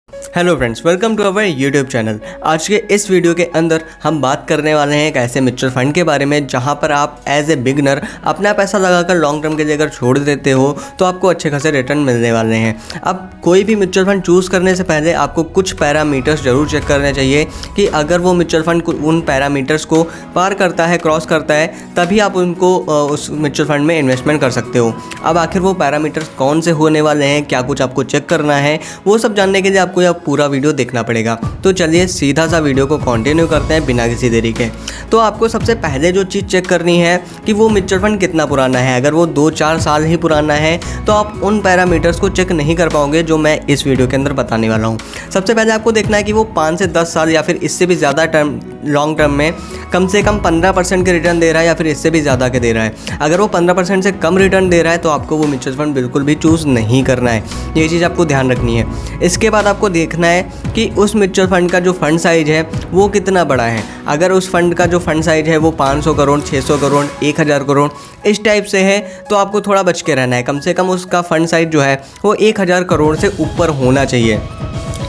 Hello friends, welcome to our YouTube channel. आज के इस वीडियो के अंदर हम बात करने वाले हैं एक ऐसे म्यूचुअल फंड के बारे में जहां पर आप एज ए बिगनर अपना पैसा लगाकर लॉन्ग टर्म के लिए अगर छोड़ देते हो तो आपको अच्छे खासे रिटर्न मिलने वाले हैं। अब कोई भी म्यूचुअल फंड चूज़ करने से पहले आपको कुछ पैरामीटर्स जरूर चेक करने चाहिए कि अगर वो म्यूचुअल फंड उन पैरामीटर्स को पार करता है, क्रॉस करता है, तभी आप उनको उस म्यूचुअल फंड में इन्वेस्टमेंट कर सकते हो। अब आखिर वो पैरामीटर्स कौन से होने वाले हैं, क्या कुछ आपको चेक करना है, वो सब जानने के लिए आपको यह पूरा वीडियो देखना पड़ेगा। तो चलिए सीधा सा वीडियो को कंटिन्यू करते हैं बिना किसी देरी के। तो आपको सबसे पहले जो चीज़ चेक करनी है कि वो म्यूचुअल फंड कितना पुराना है। अगर वो 2-4 साल ही पुराना है तो आप उन पैरामीटर्स को चेक नहीं कर पाओगे जो मैं इस वीडियो के अंदर बताने वाला हूँ। सबसे पहले आपको देखना है कि वो 5 से 10 साल या फिर इससे भी ज़्यादा लॉन्ग टर्म में कम से कम 15% के रिटर्न दे रहा है या फिर इससे भी ज़्यादा के दे रहा है। अगर वो 15% से कम रिटर्न दे रहा है तो आपको वो म्यूचुअल फंड बिल्कुल भी चूज़ नहीं करना है। ये चीज़ आपको ध्यान रखनी है। इसके बाद आपको देखना है कि उस म्यूचुअल फंड का जो फंड साइज है वो कितना बड़ा है। अगर उस फंड का जो फंड साइज है वो 500 करोड़, 600 करोड़, 1000 करोड़ इस टाइप से है तो आपको थोड़ा बच के रहना है। कम से कम उसका फंड साइज जो है वो 1000 करोड़ से ऊपर होना चाहिए।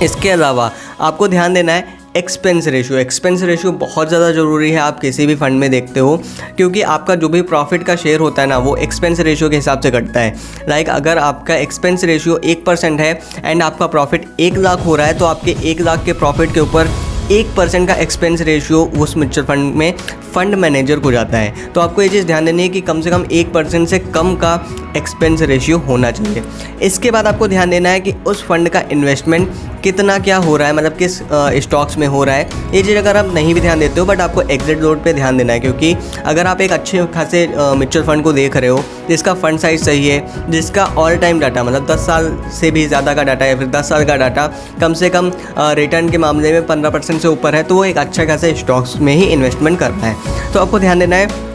इसके अलावा आपको ध्यान देना है एक्सपेंस रेशियो बहुत ज़्यादा ज़रूरी है। आप किसी भी फंड में देखते हो क्योंकि आपका जो भी प्रॉफिट का शेयर होता है ना वो एक्सपेंस रेशियो के हिसाब से घटता है। लाइक अगर आपका एक्सपेंस रेशियो 1% है एंड आपका प्रॉफिट 1 लाख हो रहा है तो आपके 1 लाख के प्रॉफिट के ऊपर 1% का एक्सपेंस रेशियो उस म्यूचुअल फंड में फंड मैनेजर को जाता है। तो आपको ये चीज़ ध्यान देनी है कि कम से कम 1% से कम का एक्सपेंस रेशियो होना चाहिए। इसके बाद आपको ध्यान देना है कि उस फंड का इन्वेस्टमेंट कितना क्या हो रहा है, मतलब किस स्टॉक्स में हो रहा है। ये चीज़ अगर आप नहीं भी ध्यान देते हो बट आपको एग्जिट लोड पे ध्यान देना है क्योंकि अगर आप एक अच्छे खासे म्यूचुअल फंड को देख रहे हो जिसका फंड साइज सही है, जिसका ऑल टाइम डाटा मतलब 10 साल से भी ज़्यादा का डाटा या फिर 10 साल का डाटा कम से कम रिटर्न के मामले में 15% से ऊपर है तो वो एक अच्छे खासे स्टॉक्स में ही इन्वेस्टमेंट करना है। तो आपको ध्यान देना है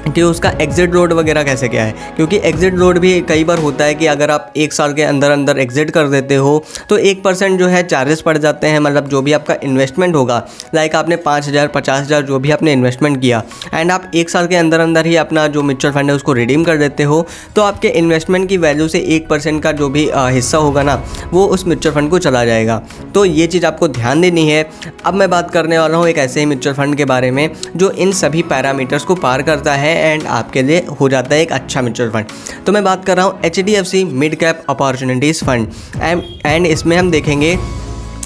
कि उसका एग्जिट लोड वगैरह कैसे क्या है, क्योंकि एग्जिट लोड भी कई बार होता है कि अगर आप 1 साल के अंदर अंदर एग्जिट कर देते हो तो 1% जो है चार्जेस पड़ जाते हैं। मतलब जो भी आपका इन्वेस्टमेंट होगा, लाइक आपने 5000 50,000 जो भी आपने इन्वेस्टमेंट किया एंड आप 1 साल के अंदर अंदर ही अपना जो म्यूचुअल फंड है उसको रिडीम कर देते हो तो आपके इन्वेस्टमेंट की वैल्यू से 1% का जो भी हिस्सा होगा ना वो उस म्यूचुअल फंड को चला जाएगा। तो ये चीज़ आपको ध्यान देनी है। अब मैं बात करने वाला हूँ एक ऐसे ही म्यूचुअल फंड के बारे में जो इन सभी पैरामीटर्स को पार करता है एंड आपके लिए हो जाता है एक अच्छा म्यूचुअल फंड। तो मैं बात कर रहा हूँ HDFC mid cap opportunities fund and इसमें हम देखेंगे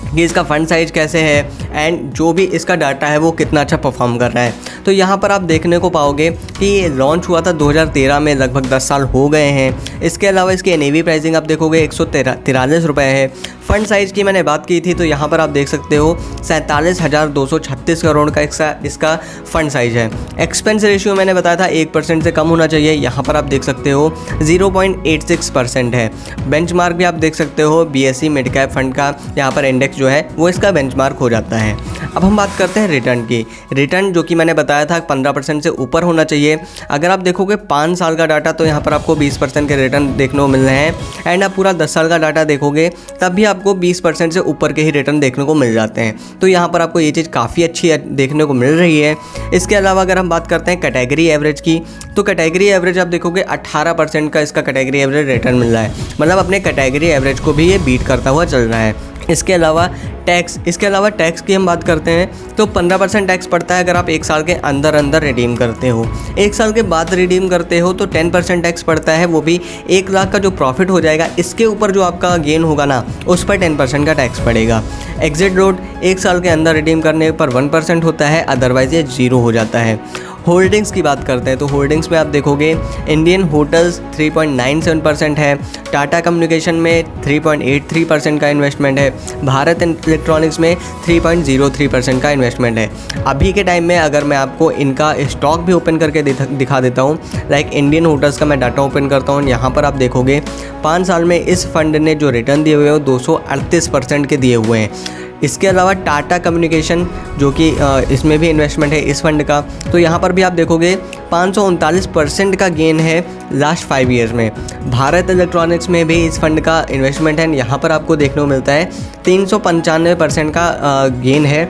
कि इसका फंड साइज कैसे है एंड जो भी इसका डाटा है वो कितना अच्छा परफॉर्म कर रहा है। तो यहाँ पर आप देखने को पाओगे कि ये लॉन्च हुआ था 2013 में, लगभग 10 साल हो गए हैं। इसके अलावा इसकी NAV प्राइसिंग आप देखोगे 143 रुपये है। फंड साइज़ की मैंने बात की थी तो यहाँ पर आप देख सकते हो 47,236 करोड़ का इसका फंड साइज है। एक्सपेंस रेशियो मैंने बताया था 1% से कम होना चाहिए, यहाँ पर आप देख सकते हो 0.86% है। बेंचमार्क भी आप देख सकते हो BSE मिड कैप फंड का, यहाँ पर इंडेक्स जो है वो इसका बेंचमार्क हो जाता है। अब हम बात करते हैं रिटर्न की। रिटर्न जो कि मैंने बताया था 15% से ऊपर होना चाहिए। अगर आप देखोगे 5 साल का डाटा तो यहाँ पर आपको 20% के रिटर्न देखने को मिल रहे हैं एंड आप पूरा 10 साल का डाटा देखोगे तब भी आपको 20% से ऊपर के ही रिटर्न देखने को मिल जाते हैं। तो यहाँ पर आपको ये चीज़ काफ़ी अच्छी देखने को मिल रही है। इसके अलावा अगर हम बात करते हैं कैटेगरी एवरेज की तो कैटेगरी एवरेज आप देखोगे 18% का इसका कैटेगरी एवरेज रिटर्न मिल रहा है। मतलब अपने कैटेगरी एवरेज को भी ये बीट करता हुआ चल रहा है। इसके अलावा टैक्स की हम बात करते हैं तो 15% टैक्स पड़ता है अगर आप 1 साल के अंदर अंदर रिडीम करते हो। 1 साल के बाद रिडीम करते हो तो 10% टैक्स पड़ता है, वो भी 1 लाख का जो प्रॉफिट हो जाएगा इसके ऊपर जो आपका गेन होगा ना उस पर 10% का टैक्स पड़ेगा। एग्जिट लोड 1 साल के अंदर रिडीम करने पर 1% होता है, अदरवाइज ये 0 हो जाता है। होल्डिंग्स की बात करते हैं तो होल्डिंग्स में आप देखोगे इंडियन होटल्स 3.97% है, टाटा कम्युनिकेशन में 3.83% का इन्वेस्टमेंट है, भारत इलेक्ट्रॉनिक्स में 3.03% का इन्वेस्टमेंट है। अभी के टाइम में अगर मैं आपको इनका स्टॉक भी ओपन करके दिखा देता हूँ, लाइक इंडियन होटल्स का मैं डाटा ओपन करता हूँ, यहाँ पर आप देखोगे 5 साल में इस फंड ने जो रिटर्न दिए हुए हैं वो 238% के दिए हुए हैं। इसके अलावा टाटा कम्युनिकेशन जो कि इसमें भी इन्वेस्टमेंट है इस फंड का, तो यहाँ पर भी आप देखोगे 539% का गेन है लास्ट 5 ईयर्स में। भारत इलेक्ट्रॉनिक्स में भी इस फंड का इन्वेस्टमेंट है, यहाँ पर आपको देखने को मिलता है 395% का गेन है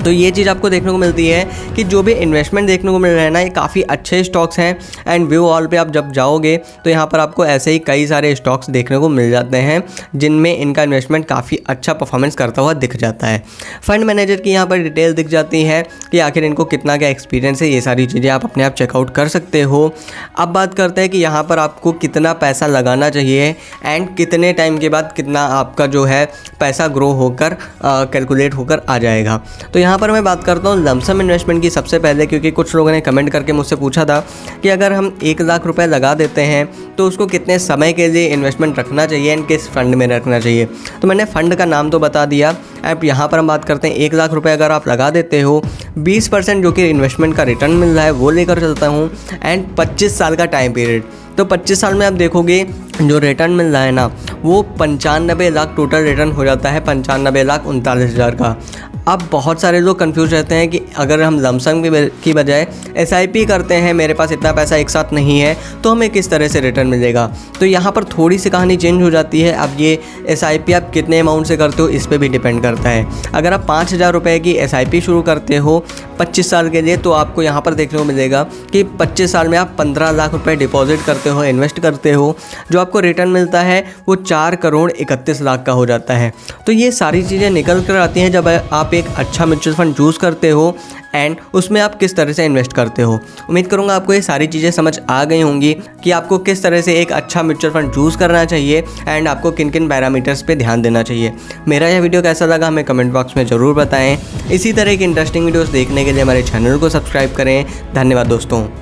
तो ये चीज़ आपको देखने को मिलती है कि जो भी इन्वेस्टमेंट देखने को मिल रहा है ना, ये काफ़ी अच्छे स्टॉक्स हैं। एंड व्यू ऑल पे आप जब जाओगे तो यहाँ पर आपको ऐसे ही कई सारे स्टॉक्स देखने को मिल जाते हैं जिनमें इनका इन्वेस्टमेंट काफ़ी अच्छा परफॉर्मेंस करता हुआ दिख जाता है। फंड मैनेजर की यहाँ पर डिटेल दिख जाती है कि आखिर इनको कितना क्या एक्सपीरियंस है, ये सारी चीज़ें आप अपने आप चेकआउट कर सकते हो। अब बात करते हैं कि यहाँ पर आपको कितना पैसा लगाना चाहिए एंड कितने टाइम के बाद कितना आपका जो है पैसा ग्रो होकर कैलकुलेट होकर आ जाएगा। तो यहाँ पर मैं बात करता हूँ लमसम इन्वेस्टमेंट की सबसे पहले, क्योंकि कुछ लोगों ने कमेंट करके मुझसे पूछा था कि अगर हम 1 लाख रुपए लगा देते हैं तो उसको कितने समय के लिए इन्वेस्टमेंट रखना चाहिए एंड किस फंड में रखना चाहिए। तो मैंने फ़ंड का नाम तो बता दिया। अब यहाँ पर हम बात करते हैं 1 लाख रुपए अगर आप लगा देते हो, 20% जो कि इन्वेस्टमेंट का रिटर्न मिल रहा है वो लेकर चलता हूँ एंड 25 साल का टाइम पीरियड। तो 25 साल में आप देखोगे जो रिटर्न मिल रहा है ना, वो 95 लाख टोटल रिटर्न हो जाता है, 95,39,000 का। अब बहुत सारे लोग कंफ्यूज रहते हैं कि अगर हम लमसम की बजाय SIP करते हैं, मेरे पास इतना पैसा एक साथ नहीं है, तो हमें किस तरह से रिटर्न मिलेगा। तो यहाँ पर थोड़ी सी कहानी चेंज हो जाती है। अब ये SIP आप कितने अमाउंट से करते हो इस पर भी डिपेंड करता है। अगर आप 5,000 रुपये की SIP शुरू करते हो 25 साल के लिए, तो आपको यहाँ पर देखने को मिलेगा कि 25 साल में आप 15 लाख रुपये डिपॉजिट करते हो, इन्वेस्ट करते हो, जो आपको रिटर्न मिलता है वो 4,31,00,000 का हो जाता है। तो ये सारी चीज़ें निकल कर आती हैं जब आप एक अच्छा म्यूचुअल फंड चूज़ करते हो एंड उसमें आप किस तरह से इन्वेस्ट करते हो। उम्मीद करूंगा आपको ये सारी चीज़ें समझ आ गई होंगी कि आपको किस तरह से एक अच्छा म्यूचुअल फंड चूज़ करना चाहिए एंड आपको किन किन पैरामीटर्स पे ध्यान देना चाहिए। मेरा यह वीडियो कैसा लगा हमें कमेंट बॉक्स में ज़रूर बताएं। इसी तरह की इंटरेस्टिंग वीडियोस देखने के लिए हमारे चैनल को सब्सक्राइब करें। धन्यवाद दोस्तों।